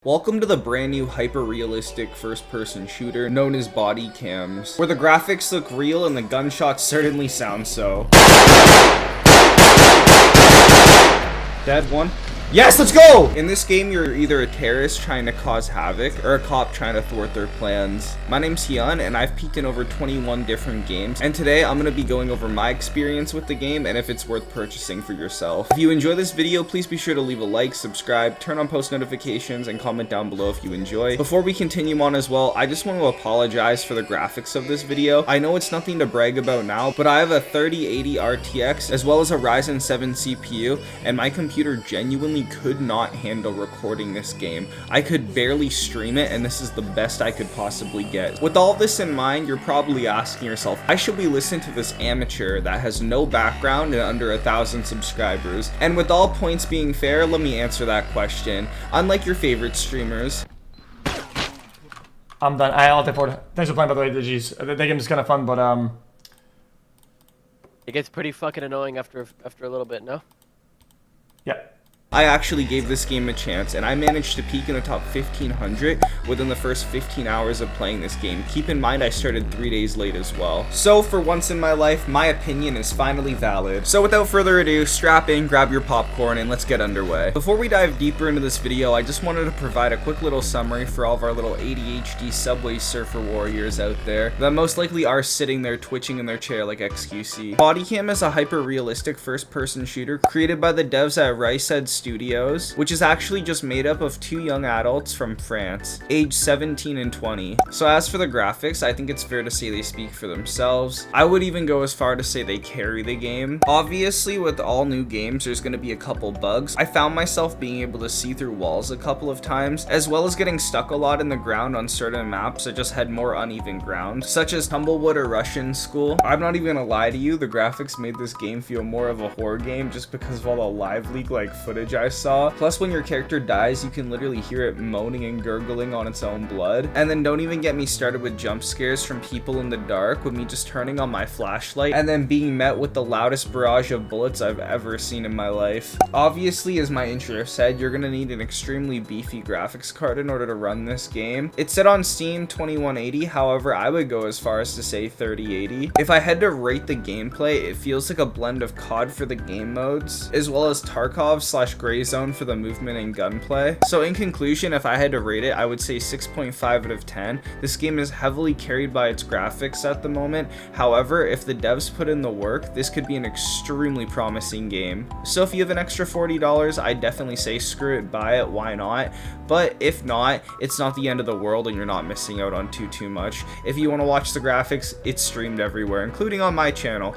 Welcome to the brand new hyper-realistic first-person shooter known as Bodycams, where the graphics look real and the gunshots certainly sound so. Dead one. Yes, let's go! In this game, you're either a terrorist trying to cause havoc or a cop trying to thwart their plans. My name's Hyun, and I've peeked in over 21 different games, and today I'm going to be going over my experience with the game and if it's worth purchasing for yourself. If you enjoy this video, please be sure to leave a like, subscribe, turn on post notifications, and comment down below if you enjoy. Before we continue on as well, I just want to apologize for the graphics of this video. I know it's nothing to brag about now, but I have a 3080 RTX as well as a Ryzen 7 CPU, and my computer genuinely could not handle recording this game. I could barely stream it, and this is the best I could possibly get. With all this in mind, you're probably asking yourself, why should we listen to this amateur that has no background and under 1,000 subscribers? And with all points being fair, let me answer that question. Unlike your favorite streamers, I'm done. I'll take forward. Thanks for playing, by the way, GG's. The game is kind of fun, but it gets pretty fucking annoying after a little bit, no? Yeah. I actually gave this game a chance, and I managed to peak in the top 1500 within the first 15 hours of playing this game. Keep in mind I started 3 days late as well. So for once in my life, my opinion is finally valid. So without further ado, strap in, grab your popcorn, and let's get underway. Before we dive deeper into this video, I just wanted to provide a quick little summary for all of our little ADHD Subway Surfer warriors out there that most likely are sitting there twitching in their chair like XQC. Bodycam is a hyper-realistic first-person shooter created by the devs at Ryzen Studios, which is actually just made up of two young adults from France, aged 17 and 20. So as for the graphics, I think it's fair to say they speak for themselves. I would even go as far to say they carry the game. Obviously, with all new games, there's going to be a couple bugs. I found myself being able to see through walls a couple of times, as well as getting stuck a lot in the ground on certain maps that just had more uneven ground, such as Tumblewood or Russian School. I'm not even gonna lie to you, the graphics made this game feel more of a horror game just because of all the live leak like footage I saw. Plus, when your character dies, you can literally hear it moaning and gurgling on its own blood. And then don't even get me started with jump scares from people in the dark with me just turning on my flashlight and then being met with the loudest barrage of bullets I've ever seen in my life. Obviously, as my intro said, you're gonna need an extremely beefy graphics card in order to run this game. It's set on Steam 2180, however, I would go as far as to say 3080. If I had to rate the gameplay, it feels like a blend of COD for the game modes, as well as Tarkov/Gray Zone for the movement and gunplay. So in conclusion, if I had to rate it, I would say 6.5 out of 10. This game is heavily carried by its graphics at the moment. However, if the devs put in the work, this could be an extremely promising game. So if you have an extra $40, I definitely say screw it, buy it, why not? But if not, it's not the end of the world and you're not missing out on too much. If you want to watch the graphics, it's streamed everywhere, including on my channel.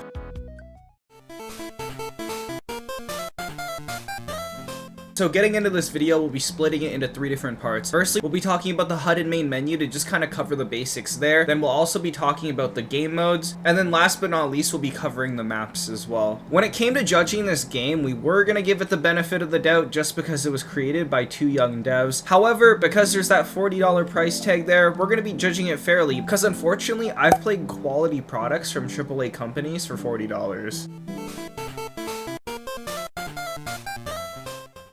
So getting into this video, we'll be splitting it into 3 different parts. Firstly, we'll be talking about the HUD and main menu to just kind of cover the basics there. Then we'll also be talking about the game modes. And then last but not least, we'll be covering the maps as well. When it came to judging this game, we were going to give it the benefit of the doubt just because it was created by 2 young devs. However, because there's that $40 price tag there, we're going to be judging it fairly because unfortunately, I've played quality products from AAA companies for $40.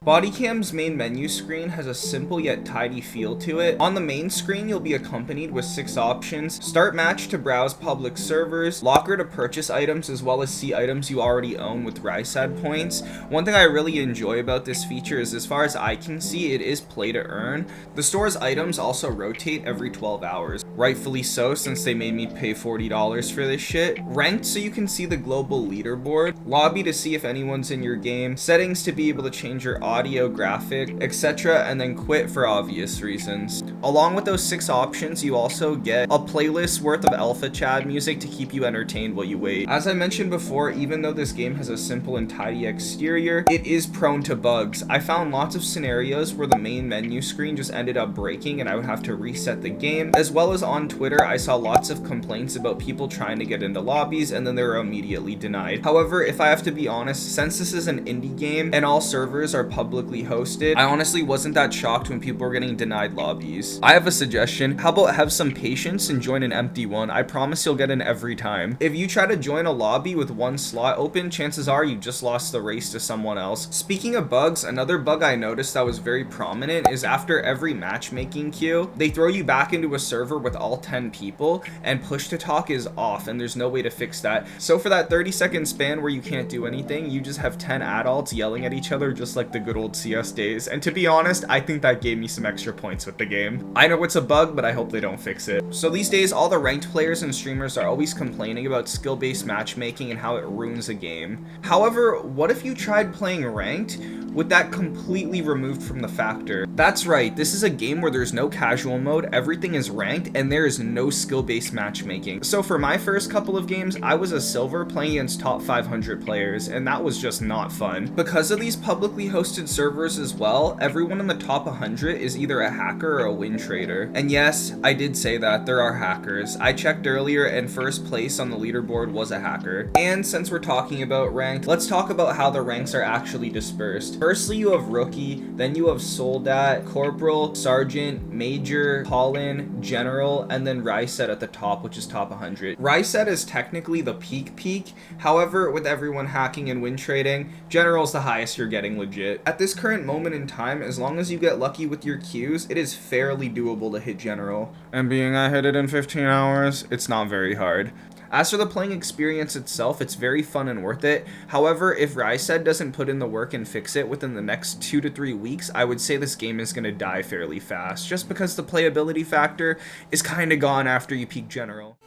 Bodycam's main menu screen has a simple yet tidy feel to it. On the main screen, you'll be accompanied with 6 options: start match to browse public servers, locker to purchase items, as well as see items you already own with Ryzen points. One thing I really enjoy about this feature is, as far as I can see, it is play to earn. The store's items also rotate every 12 hours. Rightfully so, since they made me pay $40 for this shit. Ranked so you can see the global leaderboard. Lobby to see if anyone's in your game. Settings to be able to change your audio, graphic, etc., and then quit for obvious reasons. Along with those 6 options, you also get a playlist worth of Alpha Chad music to keep you entertained while you wait. As I mentioned before, even though this game has a simple and tidy exterior, it is prone to bugs. I found lots of scenarios where the main menu screen just ended up breaking and I would have to reset the game, as well as on Twitter, I saw lots of complaints about people trying to get into lobbies and then they were immediately denied. However, if I have to be honest, since this is an indie game and all servers are publicly hosted, I honestly wasn't that shocked when people were getting denied lobbies. I have a suggestion. How about have some patience and join an empty one? I promise you'll get in every time. If you try to join a lobby with one slot open, chances are you just lost the race to someone else. Speaking of bugs, another bug I noticed that was very prominent is after every matchmaking queue, they throw you back into a server with all 10 people and push to talk is off and there's no way to fix that. So for that 30-second span where you can't do anything, you just have 10 adults yelling at each other just like the good old CS days. And to be honest, I think that gave me some extra points with the game. I know it's a bug, but I hope they don't fix it. So these days, all the ranked players and streamers are always complaining about skill-based matchmaking and how it ruins a game. However, what if you tried playing ranked with that completely removed from the factor? That's right, this is a game where there's no casual mode, everything is ranked, and there is no skill-based matchmaking. So for my first couple of games, I was a silver playing against top 500 players, and that was just not fun. Because of these publicly hosted servers as well, everyone in the top 100 is either a hacker or a win trader. And yes, I did say that, there are hackers. I checked earlier and first place on the leaderboard was a hacker. And since we're talking about ranked, let's talk about how the ranks are actually dispersed. Firstly, you have rookie, then you have soldat, corporal, sergeant, major, Colin, general, and then Ryset at the top, which is top 100. Ryset is technically the peak. However, with everyone hacking and win trading, general's the highest you're getting legit. At this current moment in time, as long as you get lucky with your queues, it is fairly doable to hit general. And being I hit it in 15 hours, it's not very hard. As for the playing experience itself, it's very fun and worth it. However, if Ryset doesn't put in the work and fix it within the next 2 to 3 weeks, I would say this game is going to die fairly fast, just because the playability factor is kind of gone after you peak general.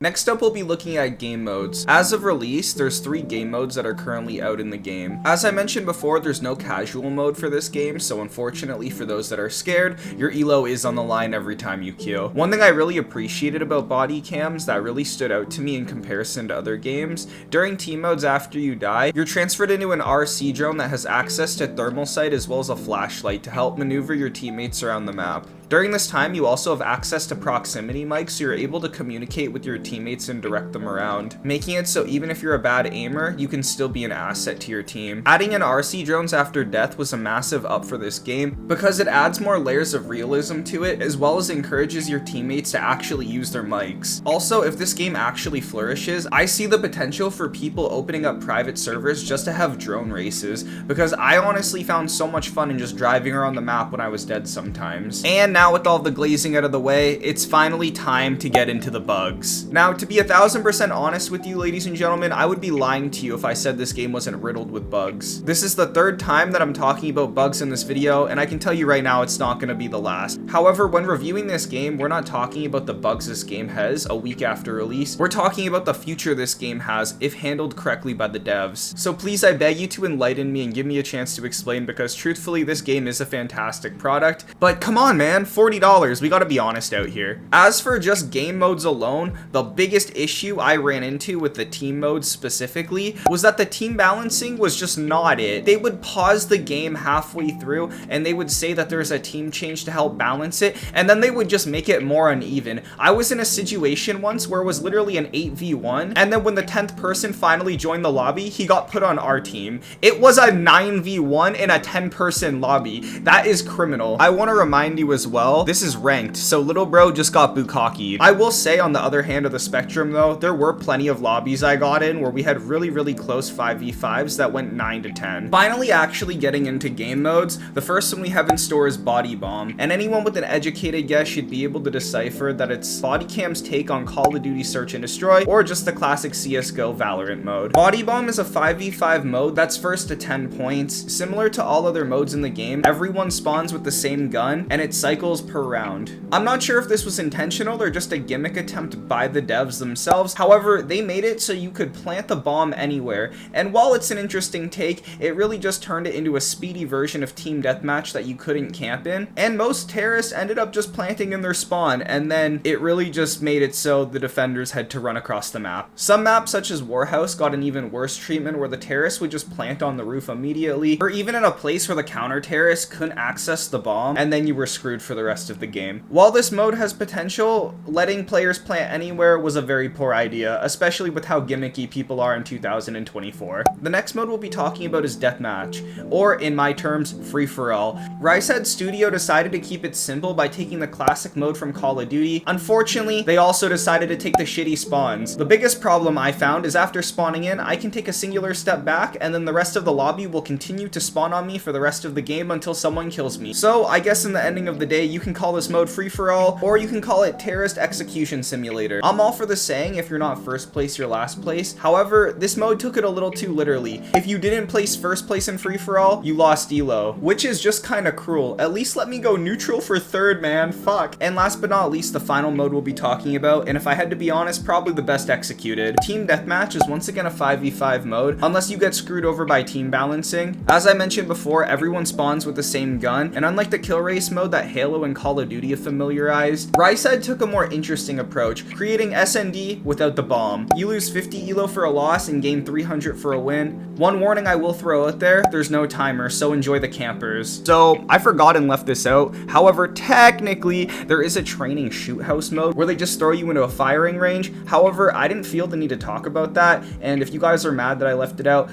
Next up, we'll be looking at game modes. As of release, there's 3 game modes that are currently out in the game. As I mentioned before, there's no casual mode for this game, so unfortunately for those that are scared, your elo is on the line every time you queue. One thing I really appreciated about Bodycams that really stood out to me in comparison to other games, during team modes after you die, you're transferred into an RC drone that has access to thermal sight as well as a flashlight to help maneuver your teammates around the map. During this time, you also have access to proximity mics, so you're able to communicate with your teammates and direct them around, making it so even if you're a bad aimer, you can still be an asset to your team. Adding in RC drones after death was a massive up for this game because it adds more layers of realism to it, as well as encourages your teammates to actually use their mics. Also, if this game actually flourishes, I see the potential for people opening up private servers just to have drone races, because I honestly found so much fun in just driving around the map when I was dead sometimes. And now with all the glazing out of the way, it's finally time to get into the bugs. Now, to be 1000% honest with you, ladies and gentlemen, I would be lying to you if I said this game wasn't riddled with bugs. This is the 3rd time that I'm talking about bugs in this video, and I can tell you right now it's not going to be the last. However, when reviewing this game, we're not talking about the bugs this game has a week after release. We're talking about the future this game has if handled correctly by the devs. So please, I beg you to enlighten me and give me a chance to explain, because truthfully, this game is a fantastic product. But come on, man, $40, we gotta be honest out here. As for just game modes alone, the biggest issue I ran into with the team modes specifically was that the team balancing was just not it. They would pause the game halfway through and they would say that there's a team change to help balance it, and then they would just make it more uneven. I was in a situation once where it was literally an 8v1, and then when the 10th person finally joined the lobby, he got put on our team. It was a 9v1 in a 10-person lobby. That is criminal. I want to remind you as well, this is ranked, so little bro just got bukkakied. I will say, on the other hand of the spectrum though, there were plenty of lobbies I got in where we had really close 5v5s that went 9 to 10. Finally, actually getting into game modes, the first one we have in store is Body Bomb, and anyone with an educated guess should be able to decipher that it's Bodycam's take on Call of Duty Search and Destroy, or just the classic CSGO Valorant mode. Body Bomb is a 5v5 mode that's first to 10 points. Similar to all other modes in the game, everyone spawns with the same gun, and it cycles per round. I'm not sure if this was intentional or just a gimmick attempt by the devs themselves. However, they made it so you could plant the bomb anywhere, and while it's an interesting take, it really just turned it into a speedy version of Team Deathmatch that you couldn't camp in, and most terrorists ended up just planting in their spawn, and then it really just made it so the defenders had to run across the map. Some maps such as Warhouse got an even worse treatment where the terrorists would just plant on the roof immediately, or even in a place where the counter terrorists couldn't access the bomb, and then you were screwed for for the rest of the game. While this mode has potential, letting players plant anywhere was a very poor idea, especially with how gimmicky people are in 2024. The next mode we'll be talking about is Deathmatch, or in my terms, free-for-all. Ricehead Studio decided to keep it simple by taking the classic mode from Call of Duty. Unfortunately, they also decided to take the shitty spawns. The biggest problem I found is after spawning in, I can take a singular step back, and then the rest of the lobby will continue to spawn on me for the rest of the game until someone kills me. So I guess in the ending of the day, you can call this mode free-for-all, or you can call it Terrorist Execution Simulator. I'm all for the saying, if you're not first place, you're last place. However, this mode took it a little too literally. If you didn't place first place in free-for-all, you lost elo, which is just kinda cruel. At least let me go neutral for third, man, fuck. And last but not least, the final mode we'll be talking about, and if I had to be honest, probably the best executed. Team Deathmatch is once again a 5v5 mode, unless you get screwed over by team balancing. As I mentioned before, everyone spawns with the same gun, and unlike the kill race mode that Halo and Call of Duty have familiarized, Ricehead took a more interesting approach, creating SND without the bomb. You lose 50 elo for a loss and gain 300 for a win. One warning I will throw out there, there's no timer, so enjoy the campers. So, I forgot and left this out. However, technically, there is a training shoot house mode where they just throw you into a firing range. However, I didn't feel the need to talk about that, and if you guys are mad that I left it out,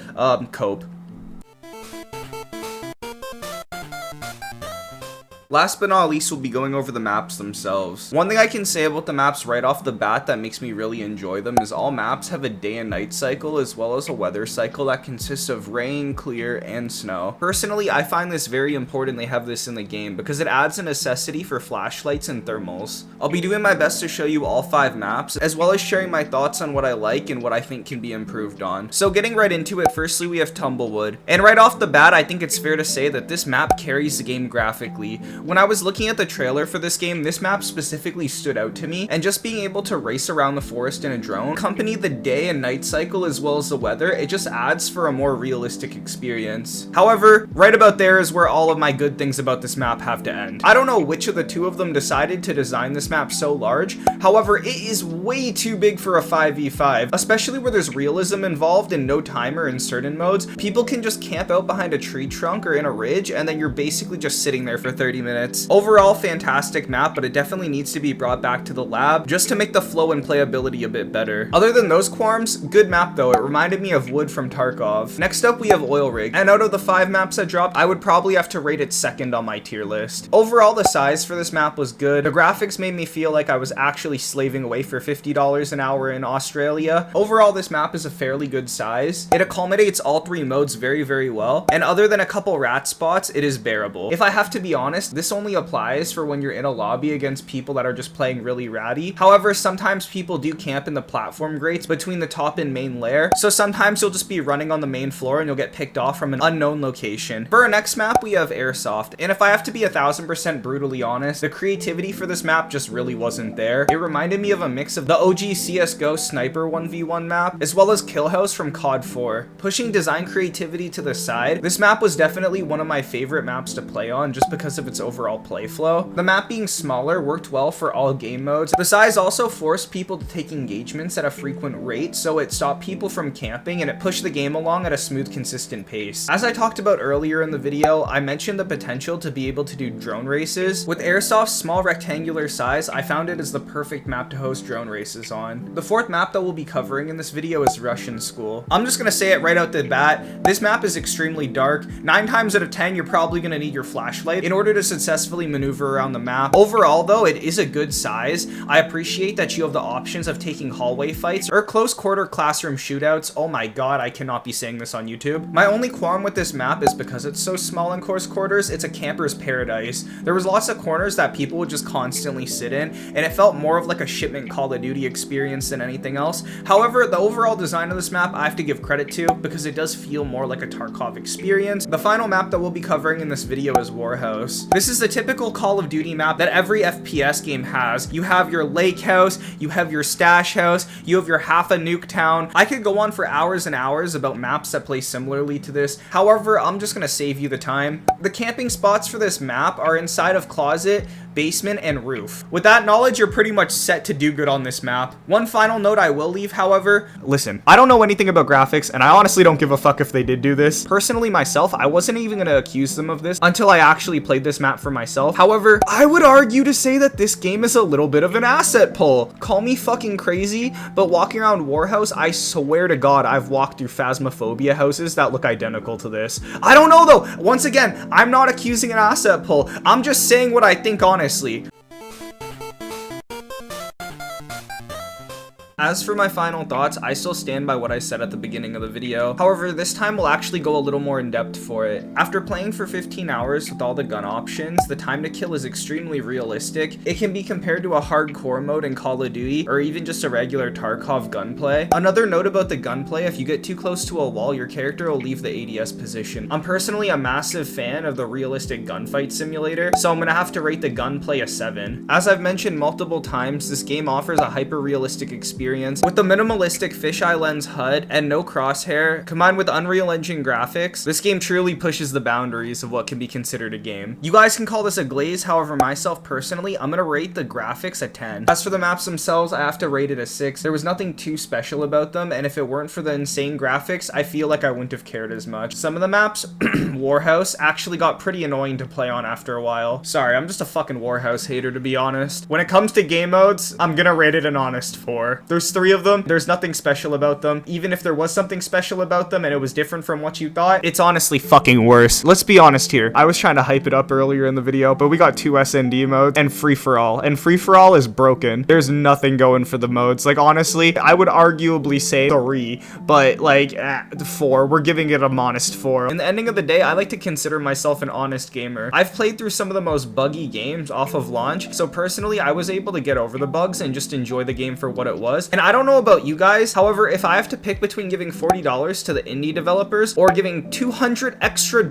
cope. Last but not least, we'll be going over the maps themselves. One thing I can say about the maps right off the bat that makes me really enjoy them is all maps have a day and night cycle as well as a weather cycle that consists of rain, clear, and snow. Personally, I find this very important they have this in the game because it adds a necessity for flashlights and thermals. I'll be doing my best to show you all 5 maps as well as sharing my thoughts on what I like and what I think can be improved on. So getting right into it, firstly we have Tumblewood. And right off the bat, I think it's fair to say that this map carries the game graphically. When I was looking at the trailer for this game, this map specifically stood out to me, and just being able to race around the forest in a drone, accompany the day and night cycle as well as the weather, it just adds for a more realistic experience. However, right about there is where all of my good things about this map have to end. I don't know which of the two of them decided to design this map so large, however, it is way too big for a 5v5, especially where there's realism involved and no timer in certain modes. People can just camp out behind a tree trunk or in a ridge, and then you're basically just sitting there for 30 minutes. Overall, fantastic map, but it definitely needs to be brought back to the lab just to make the flow and playability a bit better. Other than those qualms, good map though. It reminded me of Wood from Tarkov. Next up, we have Oil Rig, and out of the 5 maps that dropped, I would probably have to rate it second on my tier list. Overall, the size for this map was good. The graphics made me feel like I was actually slaving away for $50 an hour in Australia. Overall, this map is a fairly good size. It accommodates all 3 modes very, very well, and other than a couple rat spots, it is bearable. If I have to be honest, this only applies for when you're in a lobby against people that are just playing really ratty. However, sometimes people do camp in the platform grates between the top and main layer, so sometimes you'll just be running on the main floor and you'll get picked off from an unknown location. For our next map, we have Airsoft, and if I have to be 1000% brutally honest, the creativity for this map just really wasn't there. It reminded me of a mix of the OG CSGO Sniper 1v1 map, as well as Kill House from COD 4. Pushing design creativity to the side, this map was definitely one of my favorite maps to play on just because of its overall play flow. The map being smaller worked well for all game modes. The size also forced people to take engagements at a frequent rate, so it stopped people from camping and it pushed the game along at a smooth, consistent pace. As I talked about earlier in the video, I mentioned the potential to be able to do drone races. With Airsoft's small rectangular size, I found it as the perfect map to host drone races on. The 4th map that we'll be covering in this video is Russian School. I'm just gonna say it right out the bat, this map is extremely dark. 9 times out of 10, you're probably gonna need your flashlight in order to successfully maneuver around the map. Overall though, it is a good size. I appreciate that you have the options of taking hallway fights or close quarter classroom shootouts. Oh my god, I cannot be saying this on YouTube. My only qualm with this map is because it's so small in close quarters, it's a camper's paradise. There was lots of corners that people would just constantly sit in, and it felt more of like a shipment Call of Duty experience than anything else. However, the overall design of this map I have to give credit to because it does feel more like a Tarkov experience. The final map that we'll be covering in this video is Warhouse. This is the typical Call of Duty map that every FPS game has. You have your lake house, you have your stash house, you have your half a nuke town. I could go on for hours and hours about maps that play similarly to this. However, I'm just gonna save you the time. The camping spots for this map are inside of closet, basement, and roof. With that knowledge, you're pretty much set to do good on this map. One final note I will leave, however, listen, I don't know anything about graphics, and I honestly don't give a fuck if they did do this. Personally, myself, I wasn't even gonna accuse them of this until I actually played this map map for myself. However, I would argue to say that this game is a little bit of an asset pull. Call me fucking crazy, but walking around Warhouse, I swear to God, I've walked through Phasmophobia houses that look identical to this. I don't know though. Once again, I'm not accusing an asset pull. I'm just saying what I think honestly. As for my final thoughts, I still stand by what I said at the beginning of the video. However, this time we'll actually go a little more in depth for it. After playing for 15 hours with all the gun options, the time to kill is extremely realistic. It can be compared to a hardcore mode in Call of Duty, or even just a regular Tarkov gunplay. Another note about the gunplay, if you get too close to a wall, your character will leave the ADS position. I'm personally a massive fan of the realistic gunfight simulator, so I'm gonna have to rate the gunplay a 7. As I've mentioned multiple times, this game offers a hyper-realistic experience. With the minimalistic fisheye lens HUD and no crosshair, combined with Unreal Engine graphics, this game truly pushes the boundaries of what can be considered a game. You guys can call this a glaze, however myself personally, I'm gonna rate the graphics a 10. As for the maps themselves, I have to rate it a 6. There was nothing too special about them, and if it weren't for the insane graphics, I feel like I wouldn't have cared as much. Some of the maps, Warhouse, actually got pretty annoying to play on after a while. Sorry, I'm just a fucking Warhouse hater to be honest. When it comes to game modes, I'm gonna rate it an honest 4. There's 3 of them. There's nothing special about them. Even if there was something special about them and it was different from what you thought, it's honestly fucking worse. Let's be honest here. I was trying to hype it up earlier in the video, but we got 2 SND modes and free-for-all. And free-for-all is broken. There's nothing going for the modes. Like, honestly, I would arguably say 3, but like, 4. We're giving it a modest 4. In the ending of the day, I like to consider myself an honest gamer. I've played through some of the most buggy games off of launch, so personally, I was able to get over the bugs and just enjoy the game for what it was. And I don't know about you guys, however, if I have to pick between giving $40 to the indie developers or giving $200 extra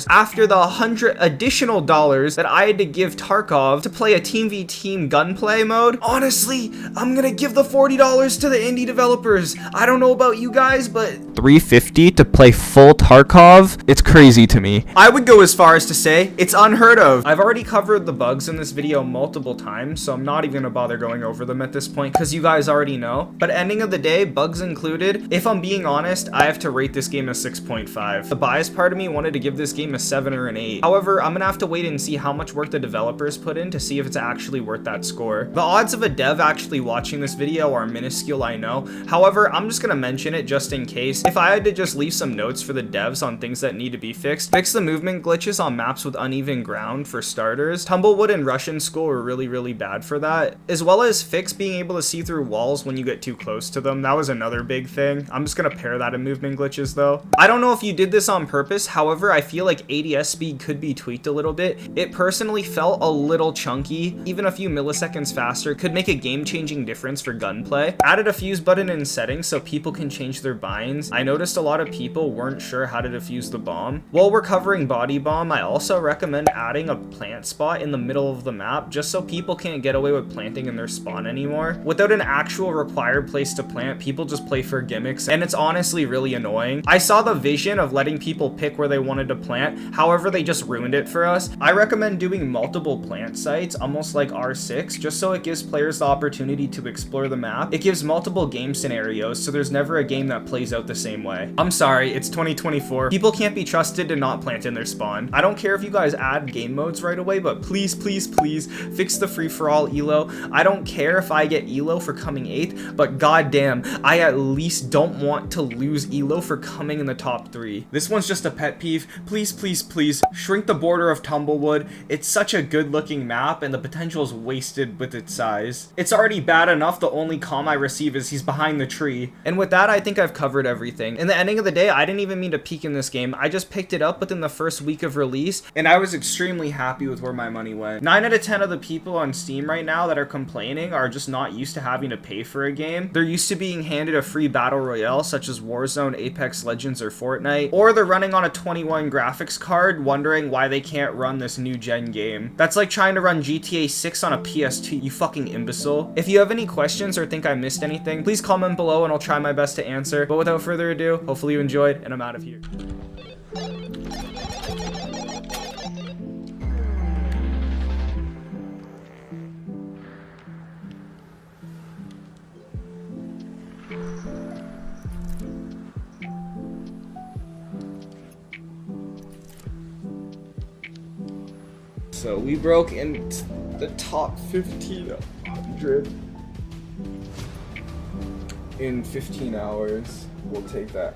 after the $100 additional that I had to give Tarkov to play a team v team gunplay mode, honestly, I'm gonna give the $40 to the indie developers. I don't know about you guys, but $350 to play full Tarkov, it's crazy to me. I would go as far as to say it's unheard of. I've already covered the bugs in this video multiple times, so I'm not even gonna bother going over them at this point because you guys already know. But ending of the day, bugs included, if I'm being honest, I have to rate this game a 6.5. The biased part of me wanted to give this game a 7 or an 8. However, I'm gonna have to wait and see how much work the developers put in to see if it's actually worth that score. The odds of a dev actually watching this video are minuscule, I know. However, I'm just gonna mention it just in case. If I had to just leave some notes for the devs on things that need to be fixed, fix the movement glitches on maps with uneven ground for starters. Tumblewood and Russian School were really bad for that, as well as fix being able to see through walls when you get too close to them. That was another big thing. I'm just gonna pair that in movement glitches though. I don't know if you did this on purpose, however, I feel like ADS speed could be tweaked a little bit. It personally felt a little chunky. Even a few milliseconds faster could make a game-changing difference for gunplay. Added a fuse button in settings so people can change their binds. I noticed a lot of people weren't sure how to defuse the bomb. While we're covering body bomb, I also recommend adding a plant spot in the middle of the map just so people can't get away with planting in their spawn anymore. Without an actual required place to plant, people just play for gimmicks, and it's honestly really annoying. I saw the vision of letting people pick where they wanted to plant, however they just ruined it for us. I recommend doing multiple plant sites, almost like R6, just so it gives players the opportunity to explore the map. It gives multiple game scenarios, so there's never a game that plays out the same way. I'm sorry, it's 2024. People can't be trusted to not plant in their spawn. I don't care if you guys add game modes right away, but please fix the free-for-all elo. I don't care if I get elo for coming 8th, but goddamn, I at least don't want to lose elo for coming in the top 3. This one's just a pet peeve. Please shrink the border of Tumblewood. It's such a good looking map and the potential is wasted with its size. It's already bad enough the only comm I receive is he's behind the tree. And with that, I think I've covered everything. In the ending of the day, I didn't even mean to peek in this game. I just picked it up within the first week of release and I was extremely happy with where my money went. 9 out of 10 of the people on Steam right now that are complaining are just not used to having to pay for a game. They're used to being handed a free battle royale such as Warzone, Apex Legends, or Fortnite, or they're running on a 21 graphics card wondering why they can't run this new gen game. That's like trying to run GTA 6 on a PS2, you fucking imbecile. If you have any questions or think I missed anything, please comment below and I'll try my best to answer. But without further ado, hopefully you enjoyed and I'm out of here. So we broke into the top 1500 in 15 hours. We'll take that